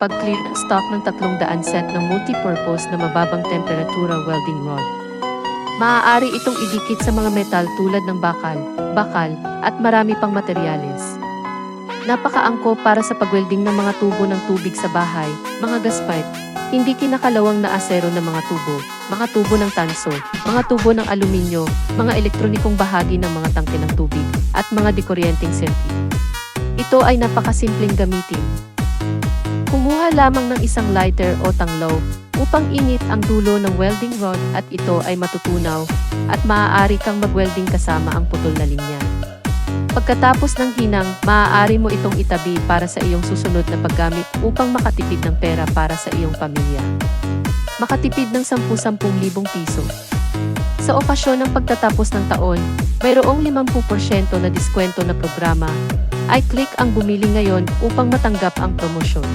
pag-clear ng stock ng 300 set ng multi-purpose na mababang temperatura welding rod. Maaari itong idikit sa mga metal tulad ng bakal, at marami pang materyales. Napakaangkop para sa pagwelding ng mga tubo ng tubig sa bahay, mga gaspipe, hindi kinakalawang na asero ng mga tubo ng tanso, mga tubo ng aluminyo, mga elektronikong bahagi ng mga tangke ng tubig, at mga dikuryenteng circuit. Ito ay napakasimpleng gamitin. Kumuha lamang ng isang lighter o tanglaw upang init ang dulo ng welding rod at ito ay matutunaw at maaari kang magwelding kasama ang putol na linya. Pagkatapos ng hinang, maaari mo itong itabi para sa iyong susunod na paggamit upang makatipid ng pera para sa iyong pamilya. Makatipid ng 10,000 piso. Sa okasyon ng pagtatapos ng taon, mayroong 50% na diskwento na programa. Ay click ang bumili ngayon upang matanggap ang promosyon.